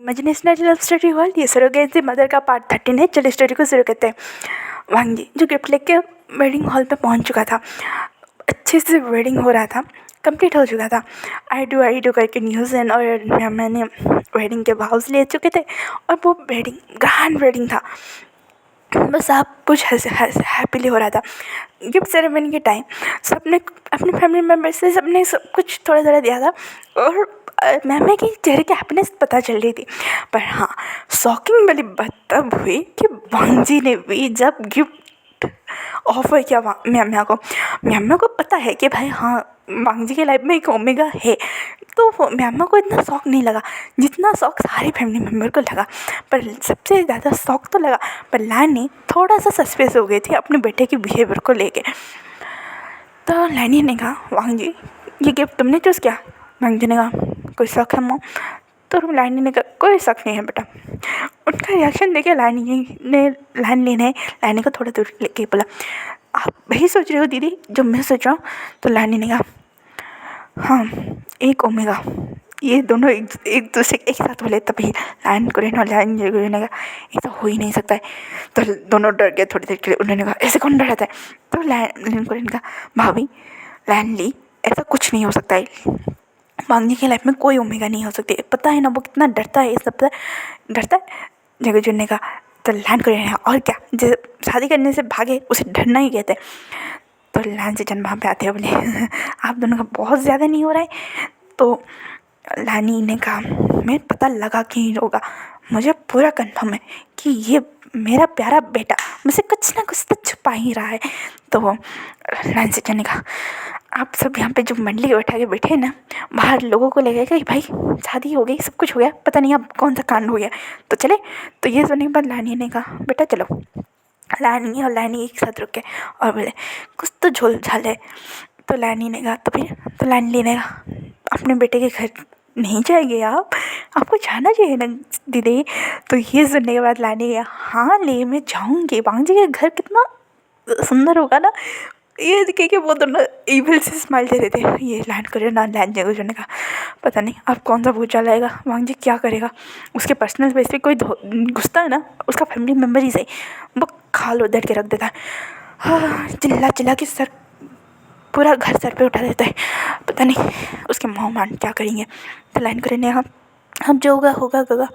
इमेजिनेशनरी love story world, ये surrogacy mother का part 13 है। चलिए स्टोरी को शुरू करते हैं। वांगी जो गिफ्ट लेके वेडिंग हॉल पे पहुंच चुका था, अच्छे से वेडिंग हो रहा था, कंप्लीट हो चुका था। आई डू करके न्यूज़ एंड और मैंने वेडिंग के भाव्स ले चुके थे और वो वेडिंग ग्रैंड वेडिंग था। बस सब कुछ हैप्पीली हो रहा था। गिफ्ट सेरेमनी के टाइम सबने अपने फैमिली मेम्बर से सबने सब कुछ थोड़ा थोड़ा दिया था और मैम के चेहरे की हैप्पीनेस पता चल रही थी। पर हाँ, शॉकिंग वाली बात तब हुई कि वांजी ने भी जब गिफ्ट ऑफर किया म्यामा को पता है कि भाई हाँ, वांजी के लाइफ में एक ओमेगा है, तो म्यामा को इतना शौक नहीं लगा जितना शौक सारे फैमिली मेम्बर को लगा। पर सबसे ज़्यादा शौक तो लगा, पर लानी थोड़ा सा सस्पेंस हो गई थी अपने बेटे के बिहेवियर को लेके। तो लानी ने कहा, वांजी ये गिफ्ट तुमने चूज़ किया? वांजी ने कहा, कोई शौक है मॉम? तो लानी ने कहा, कोई शौक नहीं है बेटा। उनका रिएक्शन देखे लानी ने लानी को थोड़ा दूर लेके बोला, आप वही सोच रहे हो दीदी जो मैं सोच रहा हूँ? तो लानी ने कहा, हाँ एक ओमेगा। ये दोनों एक दूसरे एक साथ बोले तभी लाइन कुरेन और लाइन ने कहा, ये तो हो ही नहीं सकता है। तो दोनों डर गए थोड़ी देर के लिए। उन्होंने कहा, ऐसे कौन डराता है? तो लाइन कुरेन कहा, भाभी लाइन ली, ऐसा कुछ नहीं हो सकता है। वांगी की लाइफ में कोई ओमेगा नहीं हो सकती। पता है ना वो कितना डरता है, ये सब डरता है। जगह जुन ने कहा, तो लाइन कुरेन और क्या, जैसे शादी करने से भागे उसे डरना ही कहते हैं। तो लाइन से जन वहाँ पे आते हैं, बोले आप दोनों का बहुत ज़्यादा नहीं हो रहा है? तो लानी ने कहा, मैं पता लगा कि ही होगा, मुझे पूरा कंफर्म है कि ये मेरा प्यारा बेटा मुझसे कुछ ना कुछ तो छुपा ही रहा है। तो लाइन से जन ने कहा, आप सब यहाँ पे जो मंडली बैठा के बैठे हैं ना, बाहर लोगों को लगेगा कि भाई शादी हो गई, सब कुछ हो गया, पता नहीं अब कौन सा कांड हो गया, तो चले। तो ये सुनने के बाद लानी ने कहा, बेटा चलो। लानी और लानी एक साथ रुके और बोले, कुछ तो झोल झाल है। तो लानी ने कहा, तो फिर? तो लानी ने कहा, अपने बेटे के घर नहीं जाएंगे आप? आपको जाना चाहिए ना दीदी। तो ये सुनने के बाद लानी कहा, हाँ ले मैं जाऊँगी, वांजी के घर कितना सुंदर होगा ना। ये देखे कि वो दोनों इविल से स्माइल दे रहे थे। ये लैंड करे ना लैंड जगह जो ने कहा, पता नहीं अब कौन सा भूत चाल आएगा, वांजी क्या करेगा। उसके पर्सनल स्पेस पे कोई घुसता है ना, उसका फैमिली मेम्बर ही सही, वो खाल उधर के रख देता है। हाँ, चिल्ला चिल्ला के सर पूरा घर सर पे उठा देता है। पता नहीं उसके मॉम आंट क्या करेंगे। तो लाइन करे ने, हम जो होगा होगा होगा,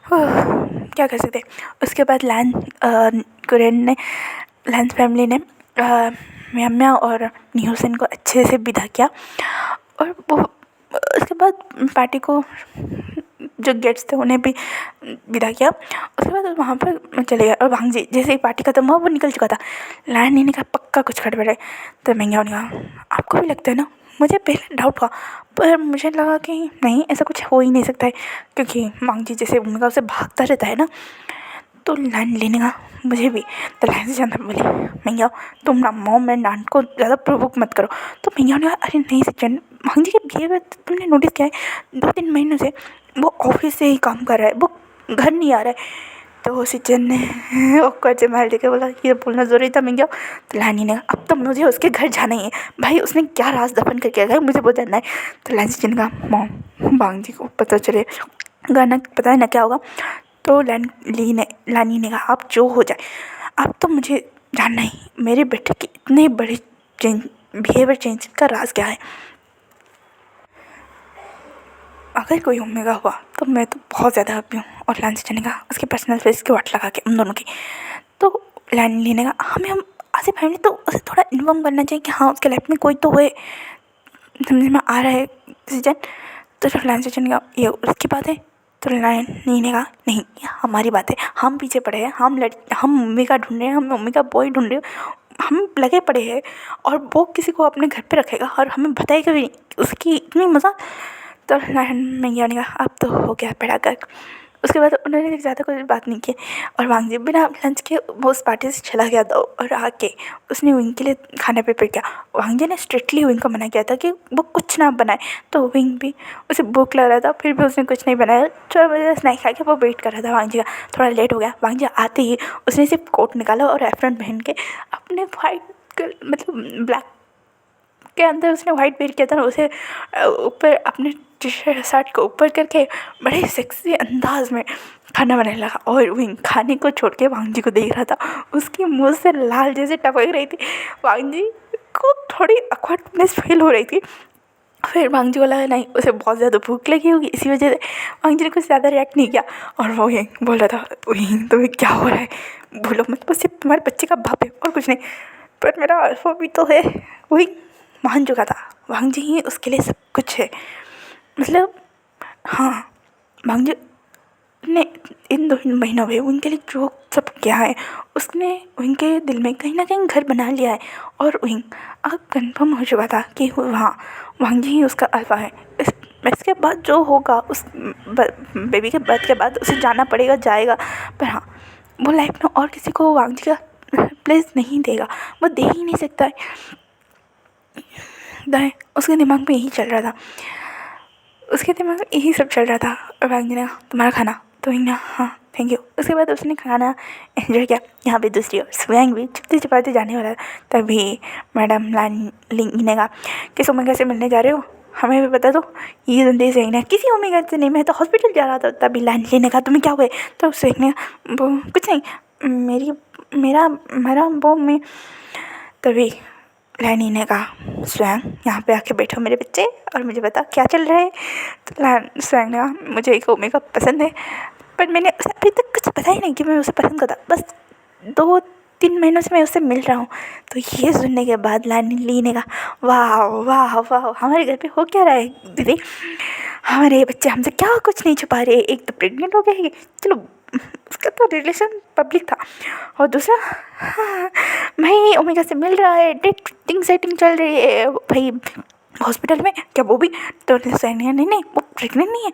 क्या कर सकते। उसके बाद लैंस फैमिली ने म्याम्या और न्यूसन को अच्छे से विदा किया और वो उसके बाद पार्टी को जो गेट्स थे उन्हें भी विदा किया। उसके बाद वहाँ पर चले गए और वांजी जैसे ही पार्टी खत्म हुआ वो निकल चुका था। लाइन ने कहा, पक्का कुछ गड़बड़ है। तो मैंने कहा, आपको भी लगता है ना? मुझे पहले डाउट हुआ, पर मुझे लगा कि नहीं, ऐसा कुछ हो ही नहीं सकता है, क्योंकि वांजी जैसे उनका उसे भागता रहता है ना। तो लाइन लेने का मुझे भी। तो लाइन से जानता बोले, मैया तुम ना मॉम एंड आंट को ज़्यादा प्रोवोक मत करो। तो मैया ने कहा, अरे नहीं सचिन, वांजी के बिहेवियर तुमने नोटिस किया है, 2-3 महीनों से वो ऑफिस से ही काम कर रहा है, वो घर नहीं आ रहा है। तो सचिन ने ऑकवर्ड से मार देकर बोला, ये बोलना ज़रूरी था मैया। तो लानी ने कहा, अब तो मुझे उसके घर जाना ही है, भाई उसने क्या राज दफन करके गया मुझे बहुत जानना है। तो लाइन सचिन ने कहा, मॉम वांजी को पता चले गाना, पता है ना क्या होगा। तो लानी ने कहा, अब जो हो जाए, अब तो मुझे जानना ही, मेरे बेटे के इतने बड़े बिहेवियर चेंज का राज क्या है। अगर कोई ओमेगा हुआ तो मैं तो बहुत ज़्यादा हैप्पी हूँ। और लाइन से कहा, उसके पर्सनल स्पेस की वाट लगा के उन दोनों की। तो लाइन ने कहा, हम ऐसे फैमिली तो उसे थोड़ा इन्फॉर्म करना चाहिए कि हाँ उसके लाइफ में कोई तो है, समझ में आ रहा है सीजन। तो लाइन से कहा, ये उसकी बात है। तो लाइन ने कहा, नहीं ये हमारी बात है, हम पीछे पड़े हैं, हम मम्मी का ढूंढ रहे हैं, हम मम्मी का बॉय ढूंढ रहे हैं, हम लगे पड़े हैं और वो किसी को अपने घर पे रखेगा और हमें बताएगा भी नहीं, उसकी इतनी मज़ा। तो लाइन में ने कहा, अब तो हो गया बेड़ा गर्क। उसके बाद उन्होंने ज़्यादा कोई बात नहीं की और वांगी बिना लंच के वो उस पार्टी से चला गया था। और आके उसने विंग के लिए खाना प्रिपेयर किया। वांगी ने स्ट्रिक्टली विंग को मना किया था कि वो कुछ ना बनाए, तो विंग भी उसे भूख लग रहा था, फिर भी उसने कुछ नहीं बनाया। 4 बजे स्नैक खा के वो वेट कर रहा था वांगी का। थोड़ा लेट हो गया, वांगी आते ही उसने सिर्फ कोट निकाला और एप्रन पहन के अपने वाइट मतलब ब्लैक के अंदर उसने वाइट वेयर किया था ना, उसे ऊपर अपने टी शर्ट को ऊपर करके बड़े सेक्सी अंदाज में खाना बनाने लगा। और विंग खाने को छोड़ के वांग जी को देख रहा था, उसकी मुँह से लाल जैसे टपक रही थी। वांग जी को थोड़ी ऑकवर्डनेस फील हो रही थी। फिर वांग जी को लगा नहीं, उसे बहुत ज़्यादा भूख लगी होगी, इसी वजह से वांग जी ने कुछ ज़्यादा रिएक्ट नहीं किया। और वो ये बोल रहा था, विंग तुम्हें क्या हो रहा है, बोलो मत, बस सिर्फ तुम्हारे बच्चे का बाप है और कुछ नहीं। पर मेरा अल्फा भी तो है। वही मान चुका था, वांग जी ही उसके लिए सब कुछ है। मतलब हाँ, वांग जी ने इन 2 महीनों में उनके लिए जो सब किया है, उसने उनके दिल में कहीं ना कहीं घर बना लिया है। और विंग अब कन्फर्म हो चुका था कि हाँ, वांग जी ही उसका अल्फा है। इसके बाद जो होगा, उस बेबी के बर्थ के बाद उसे जाना पड़ेगा, जाएगा। पर हाँ, वो लाइफ में और किसी को वांग जी का प्लेस नहीं देगा, वो दे ही नहीं सकता है। उसके दिमाग में यही चल रहा था, उसके दिमाग में यही सब चल रहा था। और वांग जी ने कहा, तुम्हारा खाना, तो विंग ने हाँ थैंक यू। उसके बाद उसने खाना एंजॉय किया। यहाँ पे दूसरी ओर स्वयं भी छुपते छुपाते जाने वाला था। तभी मैडम लिंग ने कहा, किस ओमेगा से मिलने जा रहे हो, हमें भी बता दो। ये संदेश स्वयं ने, किसी ओमेगा से नहीं, मैं तो हॉस्पिटल जा रहा था। तभी लाडली ने कहा, तुम्हें क्या हुआ है। तो स्वयं ने वो कुछ नहीं, मेरा वो मैं। तभी लैनी ने कहा, स्वयं यहाँ पे आके बैठो मेरे बच्चे और मुझे बता क्या चल रहा है। तो स्वयं ने कहा, मुझे एक ओमेगा पसंद है, पर मैंने उसे अभी तक कुछ पता ही नहीं कि मैं उसे पसंद करता, बस 2-3 महीनों से मैं उससे मिल रहा हूँ। तो ये सुनने के बाद लाडली ने कहा, वाह वाह वाह, हमारे घर पे हो क्या रहा है दीदी, हमारे बच्चे हमसे क्या कुछ नहीं छुपा रहे। एक तो प्रेग्नेंट हो गए है, चलो उसका तो रिलेशन पब्लिक था, और दूसरा हाँ, भाई ओमेगा से मिल रहा है, डेटिंग सेटिंग चल रही है भाई हॉस्पिटल में, क्या वो भी। तो नहीं वो प्रेग्नेंट नहीं है,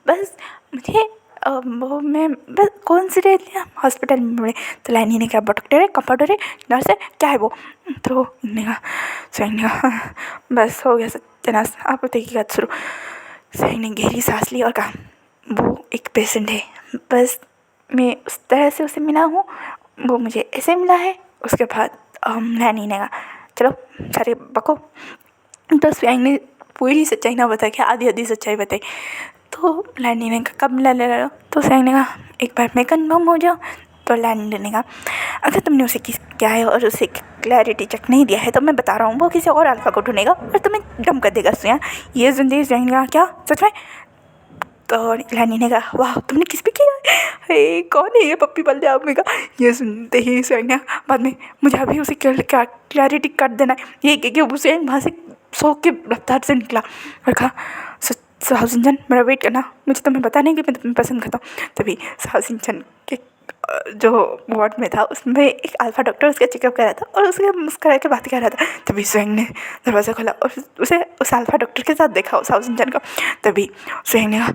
बस मुझे वो मैं बस कौन सी रही हॉस्पिटल में मिले। तो लाइनी ने कहा, डॉक्टर है, कंपाउंडर है, नर्स है, क्या है वो। तो इन्होंने कहा, स्वयं ने कहा, बस हो गया सत्यानाश, आप बताइए शुरू। स्वयं ने गहरी सांस ली और कहा, वो एक पेशेंट है, बस मैं उस तरह से उसे मिला हूँ, वो मुझे ऐसे मिला है। उसके बाद लाइनी ने कहा, चलो सारे बको। तो स्वयं ने पूरी सच्चाई ना बता के आधी आधी सच्चाई बताई। तो लैंडी ने कहा, कब मिला ले रहा हो। तो स्वयं ने कहा, एक बार मैं कन्फर्म हो जाऊँ। तो लैंडी ने कहा, अगर तुमने उसे किस क्या है और उसे क्लैरिटी चेक नहीं दिया है तो मैं बता रहा हूँ, वो किसी और अल्फा को ढूंढेगा और तुम्हें डम कर देगा स्वयं। ये सुनते स्वयं ने कहा, क्या सच में। तो लैंडी ने कहा, वाह तुमने किस पे किया है, कौन है ये पप्पी बल जाओ मेगा। ये सुनते ही स्वयं ने बाद में, मुझे अभी उसे क्लैरिटी कर देना है। ये कि वो स्वयं वहाँ से सो के रफ्तार से निकला और कहा, साहु सिंचन मेरा वेट करना, मुझे तुम्हें पता नहीं कि मैं तुम्हें पसंद करता हूँ। तभी साहु सिंचन के जो वार्ड में था उसमें एक अल्फा डॉक्टर उसका चेकअप कर रहा था और उसके मुस्कुरा के बात कर रहा था। तभी स्वयं ने दरवाज़ा खोला और उसे उस अल्फा डॉक्टर के साथ देखा साहु सिंचन का। तभी स्वयं ने कहा,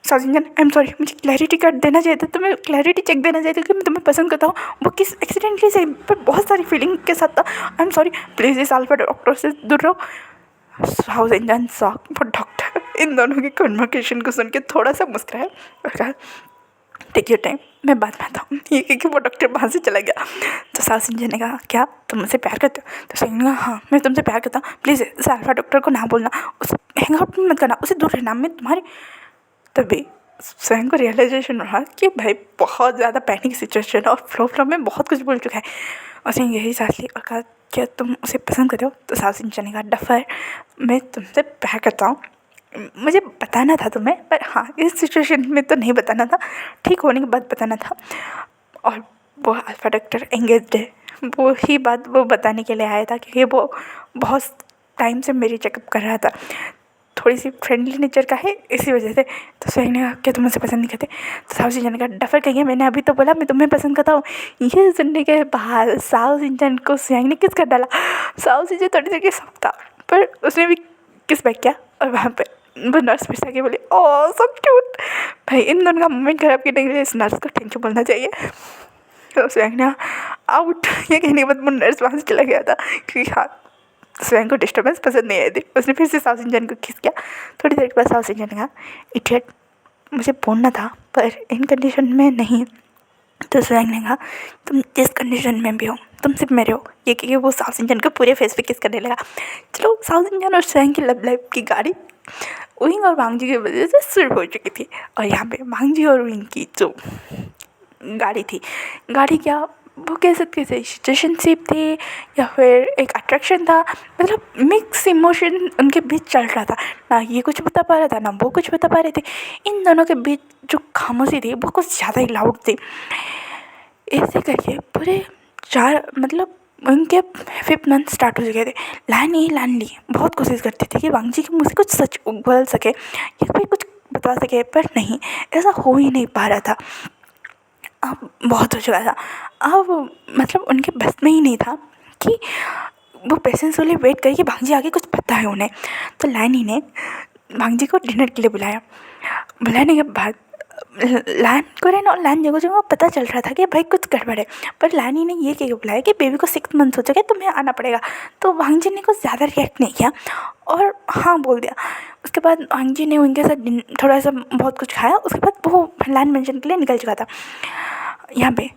साहु सिंचन आई एम सॉरी, मुझे क्लैरिटी कार्ड देना चाहिए था, तुम्हें क्लैरिटी चेक देना चाहिए था कि मैं तुम्हें पसंद करता हूँ। वो किस एक्सीडेंटली से पर बहुत सारी फीलिंग के साथ था। आई एम सॉरी, प्लीज़ इस अल्फा डॉक्टर से दूर रहो। साहु सिंचन शॉक, पर डॉक्टर इन दोनों की कन्वर्सेशन को सुन के थोड़ा सा मुस्कुराया और कहा, टेक योर टाइम, मैं बाद में आता हूँ। ये क्योंकि वो डॉक्टर वहाँ से चला गया। तो साहु सिंचन ने कहा, क्या तुम मुझसे प्यार करते हो। तो स्वयं ने कहा, हाँ मैं तुमसे प्यार करता हूँ, प्लीज़ इस अल्फा डॉक्टर को ना बोलना, उसे हैंग आउट मत करना, उसे दूर रहना, मैं तुम्हारे। तभी स्वयं को रियलाइजेशन रहा कि भाई बहुत ज़्यादा पैनिक सिचुएशन और फ्लो में बहुत कुछ बोल चुका है। उसने यही सांस ली और कहा, क्या तुम उसे पसंद करते हो। तो साहु सिंचन ने कहा, डफर मैं तुमसे प्यार करता हूँ, मुझे बताना था तुम्हें, पर हाँ इस सिचुएशन में तो नहीं बताना था, ठीक होने के बाद बताना था। और वो अल्फा डॉक्टर एंगेज्ड है, वो ही बात वो बताने के लिए आया था क्योंकि वो बहुत टाइम से मेरी चेकअप कर रहा था, थोड़ी सी फ्रेंडली नेचर का है इसी वजह से। तो स्वयं ने कहा, क्या तुम मुझसे पसंद नहीं करते। तो साहु सिंचन का, डफर कहिए, मैंने अभी तो बोला मैं तुम्हें पसंद करता हूँ। ये सुनने के बाद साहु सिंचन को स्वयं ने किस कर डाला। साहु सिंचन थोड़ी देर के सब था, पर उसने भी किस बैक किया और वहाँ पे वो नर्स फिर से आके बोली, ओह सो क्यूट। भाई इन दोनों का मोमेंट खराब करने के लिए इस नर्स को थैंक यू बोलना चाहिए। तो स्वयं ने आउट ये कहने के बाद वो नर्स वहाँ से चला गया था क्योंकि हाँ स्वयं को डिस्टर्बेंस पसंद नहीं आई थी। उसने फिर से साहु सिंचन को किस किया। थोड़ी देर के बाद साहु सिंचन ने कहा, इडियट मुझे बोलना था पर इन कंडीशन में नहीं। तो स्वयं ने कहा, तुम जिस कंडीशन में भी हो तुम सिर्फ मेरे हो, ये कि वो साउथ इंडियन को पूरे फेस पे किस करने लगा। चलो, साउथ इंडियन और स्वयं की लव लाइफ की गाड़ी विंग और वांगजी की वजह से शुरू हो चुकी थी। और यहाँ पे वांगजी और विंग की जो गाड़ी थी, गाड़ी क्या वो कह सकते थे सिचुएशनशिप थी या फिर एक अट्रैक्शन था। मतलब मिक्स इमोशन उनके बीच चल रहा था, ना ये कुछ बता पा रहा था ना वो कुछ बता पा रहे थे। इन दोनों के बीच जो खामोशी थी वो कुछ ज़्यादा ही लाउड थी। ऐसे करके पूरे 4 मतलब उनके 5th मंथ स्टार्ट हो चुके थे। लान ली बहुत कोशिश करती थी कि वांगजी के मुँह से कुछ सच बोल सके या फिर कुछ बता सके, पर नहीं, ऐसा हो ही नहीं पा रहा था। अब बहुत हो चुका था। अब मतलब उनके बस में ही नहीं था कि वो पेशेंसफुली वेट करके भांजी आगे कुछ पता है उन्हें। तो लानी ने भांजी को डिनर के लिए बुलाया। बुलाने के बाद लान को और लान जगह पता चल रहा था कि भाई कुछ गड़बड़ है, पर लानी ने ये कह के बुलाया कि बेबी को 6 मंथ हो चुके, तुम्हें आना पड़ेगा। तो भांजी ने कुछ ज़्यादा रिएक्ट नहीं किया और हाँ बोल दिया। उसके बाद भांजी ने उनके साथ थोड़ा सा बहुत कुछ खाया। उसके बाद वो लान मेंशन के लिए निकल चुका था। यहाँ पे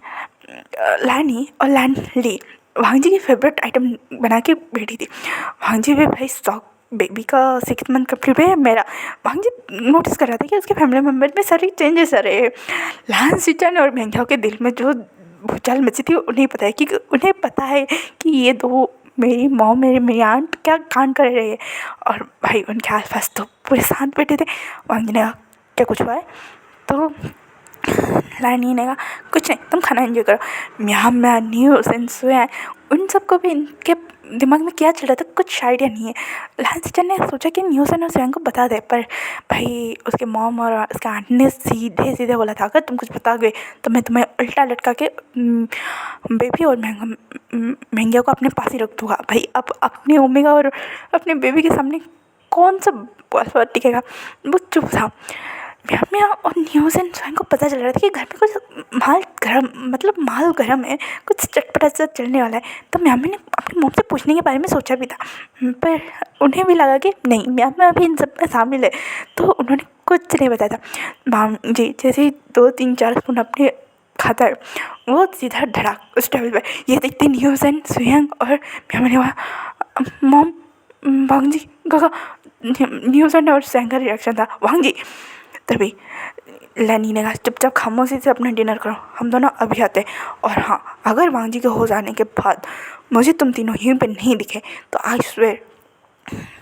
लानी और लान ली वांगजी की फेवरेट आइटम बना के बैठी थी। वांगजी भी भाई शौक, बेबी का 6 मंथ कंप्लीट है मेरा। वांगजी नोटिस कर रहा था कि उसके फैमिली मेम्बर में सारे चेंजेस आ रहे हैं। लान सिचन और मेंघाओ के दिल में जो भूचाल मची थी उन्हें पता है कि ये दो मेरी मॉम मेरी आंट क्या कांड कर रहे हैं। और भाई उनके आसपास तो पूरे शांत बैठे थे। वांगजी ने कहा क्या कुछ हुआ है? तो लानी ने कहा कुछ नहीं, तुम खाना एंजॉय करो। म्याम म्या न्यू सेंस हुए हैं उन सबको भी इनके दिमाग में क्या चल रहा था कुछ आइडिया नहीं है। लान सिचन ने सोचा कि न्यूसन और स्वयं को बता दे, पर भाई उसके मॉम और उसके आंट ने सीधे सीधे बोला था अगर तुम कुछ बता गए तो मैं तुम्हें उल्टा लटका के बेबी और महंगिया को अपने पास ही रख दूँगा। भाई अब अपने ओमेगा और अपने बेबी के सामने कौन सा टिकेगा। वो चुप था। म्या और न्यूज़न स्वयं को पता चल रहा था कि घर में कुछ माल गर्म है, कुछ चटपटा सा चलने वाला है। तो म्यामी ने अपनी मॉम से पूछने के बारे में सोचा भी था, पर उन्हें भी लगा कि नहीं म्यामी अभी इन सब में शामिल है, तो उन्होंने कुछ नहीं बताया था। माम जी जैसे ही 2-3-4 स्पून अपने खाता है वो सीधा धड़ाक उस टेबल पर। ये देखते न्यूज़न स्वयं और म्यामी ने कहा मॉम वांगजी का न्यूज़न और स्वयं का रिएक्शन था वांगजी। तभी लैनी ने कहा चुपचाप खामोशी से अपना डिनर करो, हम दोनों अभी आते हैं। और हाँ, अगर वांगजी के हो जाने के बाद मुझे तुम तीनों यहीं पे नहीं दिखे तो आई स्वेयर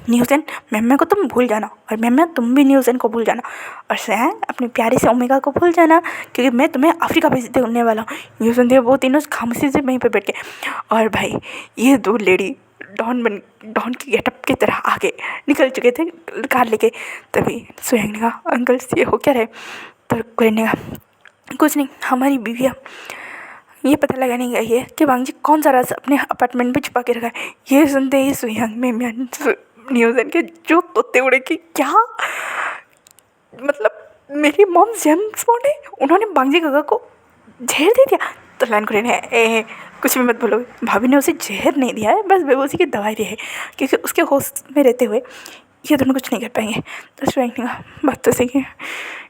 न्यूज़न मेम्मे को तुम भूल जाना, और मेम्मे तुम भी न्यूज़न को भूल जाना, और स्वयं अपनी प्यारी से ओमेगा को भूल जाना, क्योंकि मैं तुम्हें अफ्रीका भेज देने वाला हूँ। न्यूज़न थे वो तीनों खामोशी से वहीं पर बैठ के। और भाई ये 2 लेडी डॉन की गेटअप की तरह आगे निकल चुके थे कार लेके। तभी स्वयं ने कहा अंकल ये हो क्या रहे? तो कोई ने कहा कुछ नहीं, हमारी बीवियाँ ये पता लगाने गई है कि वांगजी कौन सा राज अपने अपार्टमेंट में छुपा के रखा है। ये सुनते ही स्वयं में न्यूज़न के जो तोते उड़े कि क्या मतलब मेरी मॉम जेम्स बॉन्ड है, उन्होंने वांगजी काका को जहर दे दिया। तो लाइन कुड़ी ने कुछ भी मत बोलो, भाभी ने उसे जहर नहीं दिया है, बस बेहोशी की दवाई दी है, क्योंकि उसके होश में रहते हुए ये दोनों कुछ नहीं कर पाएंगे। तो स्वयं ने कहा बात तो सही है,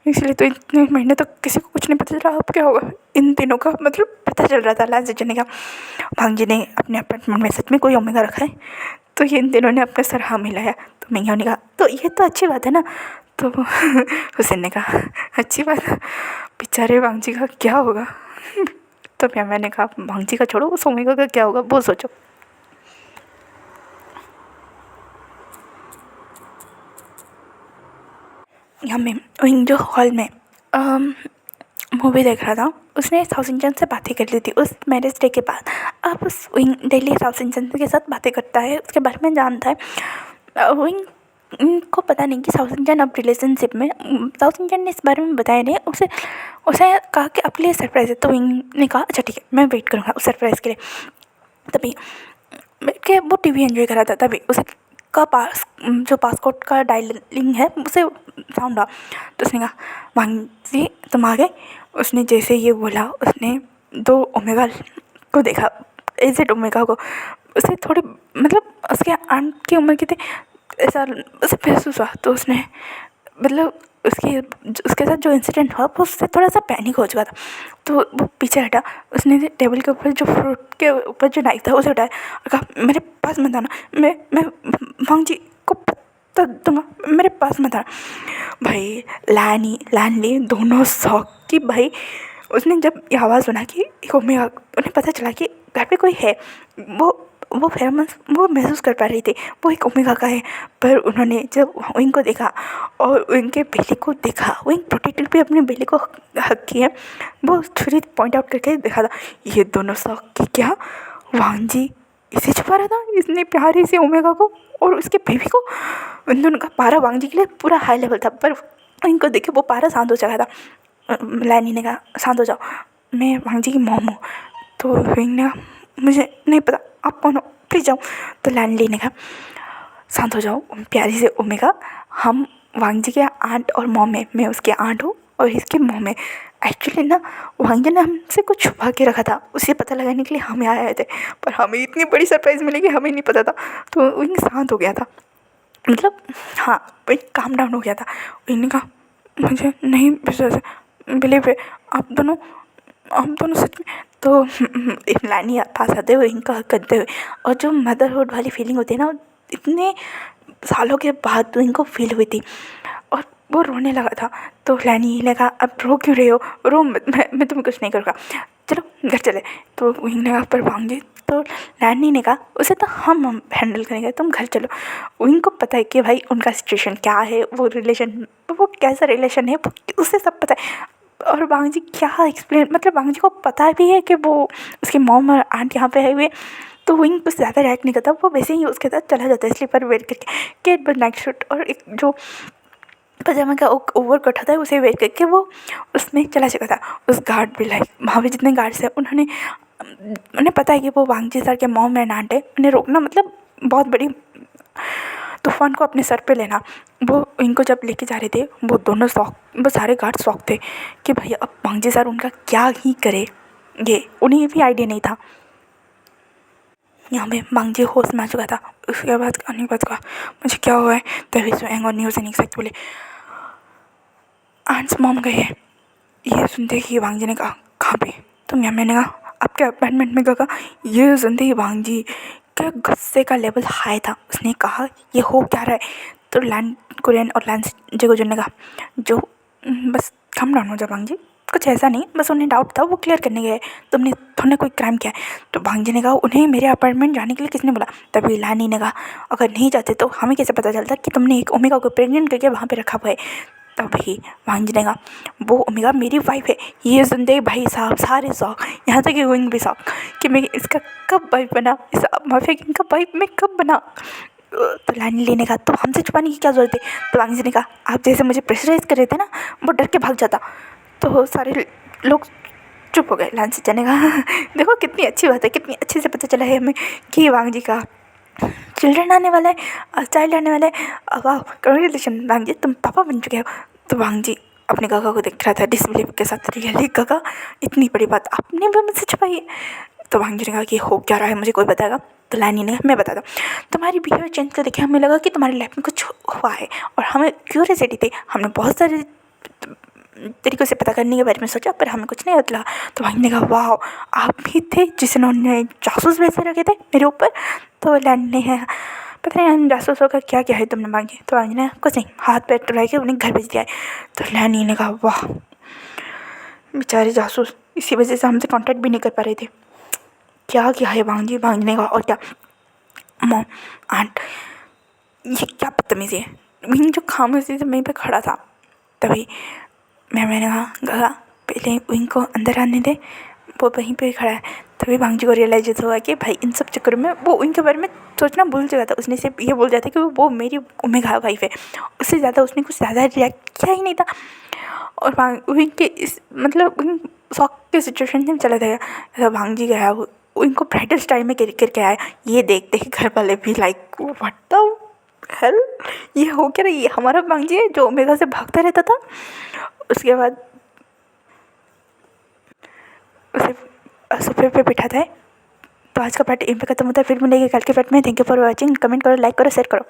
इसलिए तो इतने महीने तक किसी को कुछ नहीं पता चला, अब क्या होगा? इन तीनों का मतलब पता चल रहा था। लाल सिचन ने कहा भांजी ने अपने अपार्टमेंट में सच में कोई ओमेगा रखा है? तो ये इन तीनों ने अपने सर हाँ मिलाया। तो मैंने ने कहा तो ये तो अच्छी बात है ना। तो हुसैन ने कहा अच्छी बात, बेचारे वांगजी का क्या होगा? तो मैंने कहा वांगजी का छोड़ो, उस ओमेगा का क्या होगा वो सोचो। यहाँ में विंग जो हॉल में मूवी देख रहा था, उसने साउथ इंडियन से बातें कर ली थी उस मैरिज डे के बाद। अब उस विंग डेली साउथ इंडियन के साथ बातें करता है, उसके बारे में जानता है। विंग को पता नहीं कि साउथ इंडियन अब रिलेशनशिप में, साउथ इंडियन ने इस बारे में बताया नहीं। उसे कहा कि अपने लिए सरप्राइज़ है। तो विंग ने कहा अच्छा ठीक है, मैं वेट करूँगा उस सरप्राइज़ के लिए। तभी बैठ के वो टीवी एंजॉय कर रहा था, तभी उसे का जो पासपोर्ट का डायलिंग है उसे साउंड आ। तो उसने कहा वांगजी तुम आ गए। उसने जैसे ये बोला, उसने 2 ओमेगा को देखा, एजेड ओमेगा को। उसे थोड़ी मतलब उसके आंट की उम्र की थी, ऐसा उसे महसूस हुआ। तो उसने मतलब उसके साथ जो इंसिडेंट हुआ वो उससे थोड़ा सा पैनिक हो चुका था। तो वो पीछे हटा, उसने टेबल के ऊपर जो फ्रूट के ऊपर जो नाइफ था उसे उठाया और कहा मेरे पास मत आना, मैं वांग जी को पता दूंगा, मेरे पास मत आना। भाई लैन ली दोनों शौक कि भाई उसने जब ये आवाज़ सुना कि ओमेगा, उन्हें पता चला कि घर पे कोई है, वो फेमस वो महसूस कर पा रही थी वो एक ओमेगा का है। पर उन्होंने जब विंग को देखा और उनके बेली को देखा, विंग प्रोटेक्टिव पे अपने बेली को हक किया, वो छुरी पॉइंट आउट करके देखा था ये दोनों शौक कि क्या वांग जी इसे छुपा रहा था, इसने प्यारे से ओमेगा को और उसके बेबी को। उन दोनों का पारा वांग जी के लिए पूरा हाई लेवल था, पर इनको देखे वो पारा शांत हो चुका था। लैनी ने कहा शांत हो जाओ, मैं वांग जी की मॉम हूँ। तो विंग ने कहा मुझे नहीं पता आप कौन हो, प्लीज़ जाओ। तो लैंडली ने कहा शांत हो जाओ प्यारी से ओमेगा, हम वांग जी के आंट और मॉम है, मैं उसके आंट हूँ और इसकी मॉम है। एक्चुअली ना वांग जी ने हमसे कुछ छुपा के रखा था, उसे पता लगाने के लिए हम यहाँ आए थे, पर हमें इतनी बड़ी सरप्राइज़ मिलेगी हमें नहीं पता था। तो विंग शांत हो गया था, मतलब हाँ विंग काम डाउन हो गया था। विंग ने कहा मुझे नहीं विश्वास बिलीव है आप दोनों सच में। तो लैनी पास आते हुए इनका हक करते हुए, और जो मदरहुड वाली फीलिंग होती है ना, इतने सालों के बाद तो इनको फील हुई थी और वो रोने लगा था। तो लैनी ने कहा अब रो क्यों रहे हो, रो मत, मैं तुम्हें कुछ नहीं करूँगा, चलो घर चले। तो विंग ने कहा पर वांग जी, तो लैनी ने कहा उसे तो हम हैंडल करेंगे, तुम घर चलो। विंग को पता है कि भाई उनका सिचुएशन क्या है, वो रिलेशन वो कैसा रिलेशन है उसे सब पता है। और वांग जी क्या एक्सप्लेन, मतलब वांग जी को पता भी है कि वो उसकी मॉम और आंट यहाँ पे है हुए। तो विंग कुछ ज़्यादा रिएक्ट नहीं करता, वो वैसे ही उसके साथ चला जाता है स्लीपर वेयर करके कि एक बार नाइट सूट और एक जो पजामा का ओवर कोट होता है उसे वेयर करके वो उसमें चला चुका था। उस गार्ड भी लाइक वहाँ पे जितने गार्ड्स हैं उन्हें पता है कि वो वांग जी सर के मॉम एंड आंट है, उन्हें रोकना मतलब बहुत बड़ी तूफान को अपने सर पे लेना। वो इनको जब लेके जा रहे थे वो दोनों शौक, वो सारे गार्ड शौक थे कि भैया अब वांग जी सर उनका क्या ही करे, ये उन्हें भी आइडिया नहीं था। यहाँ पे वांग जी होश में आ चुका था। उसके बाद अनिक बात कहा मुझे क्या हुआ है, तभी स्वयं और न्यूज़ नहीं सकते बोले आंट्स मॉम गए हैं। ये सुनते ही वांग जी ने कहा कहाँ पे, तो मैंने कहा आपके अपार्टमेंट में। कहा ये सुनते ही वांग जी का गुस्से का लेवल हाई था, उसने कहा ये हो क्या रहा है। तो लैंड कुरियन और लैंड जेगोजन ने कहा जो बस कम डाउन हो जाओ वांग जी, कुछ ऐसा नहीं, बस उन्हें डाउट था वो क्लियर करने गए, तुमने कोई क्राइम किया है। तो वांग जी ने कहा उन्हें मेरे अपार्टमेंट जाने के लिए किसने बोला। तभी लैनी ने कहा अगर नहीं जाते तो हमें कैसे पता चलता कि तुमने एक ओमेगा को प्रेग्नेंट करके वहाँ पे रखा हुआ है। तभी वांग जी ने कहा वो ओमेगा मेरी वाइफ है। ये सुनते ही भाई साहब सारे शौक, यहाँ तक कि विंग भी शौक कि मैं इसका कब वाइफ बना, इस माफिया किंग का वाइफ मैं कब बना। तो लैंडली ने कहा तो हमसे छुपाने की क्या ज़रूरत है। तो वांग जी ने कहा आप जैसे मुझे प्रेशराइज कर रहे थे ना, वो डर के भाग जाता। तो सारे लोग चुप हो गए। लैंड ने कहा देखो कितनी अच्छी बात है, कितनी अच्छे से पता चला है हमें कि वांग जी का चिल्ड्रन आने वाला है, चाइल्ड आने वाला है। वाह कंग्रेचुलेशन वांग जी, तुम पापा बन चुके हो। तो वांग जी अपने काका को देख रहा था डिसबिलीव के साथ, रियली काका इतनी बड़ी बात आपने भी मुझसे छुपाई है। तो वांग जी ने कहा कि हो क्या रहा है मुझे कोई बताएगा। तो लैनी ने मैं बताता हूँ तुम्हारी बिहेवियर चेंज कर देखे हमें लगा कि तुम्हारी लाइफ में कुछ हुआ है और हमें क्यूरियसिटी थी, हमने बहुत सारे तरीक़ों से पता करने के बारे में सोचा पर हमें कुछ नहीं पता लगा। तो वांग ने कहा वाह आप भी थे जिसने जासूस वैसे रखे थे मेरे ऊपर। तो लैंड ने है पता नहीं इन जासूसों का क्या क्या है तुमने मांगी। तो वांग ने कुछ नहीं हाथ पैर टुराई के उन्हें घर भेज दिया है। तो लैनी ने कहा वाह बेचारे जासूस, इसी वजह से हमसे कांटेक्ट भी नहीं कर पा रहे थे, क्या क्या है वांग जी। वांग ने कहा और क्या मॉम आंट ये क्या बदतमीज़ी है। विंग जो खामोशी से वहीं पर खड़ा था। तभी मैंने कहा पहले विंग को अंदर आने दे, वो वहीं पे खड़ा है। तभी वांग जी को रियलाइज हुआ कि भाई इन सब चक्करों में वो विंग के बारे में सोचना भूल चुका था। उसने सिर्फ ये बोल दिया था कि वो मेरी ओमेगा वाइफ है, उससे ज़्यादा उसने कुछ ज़्यादा रिएक्ट किया ही नहीं था। और विंग के इस मतलब विंग शॉक के सिचुएशन में चला गया। वांग जी गया वो इनको ब्राइडल स्टाइल में करके आया। ये देखते ही घर वाले भी लाइक व्हाट द हेल, ये हो क्या रहा है, ये हमारा वांग जी है जो ओमेगा से भागता रहता था। उसके बाद उसे सोफे पे बिठाता है। तो आज का पार्ट यहीं पे खत्म होता है, फिर मिलेंगे कल के पार्ट में। Thank you for watching, comment करो, लाइक करो, शेयर करो।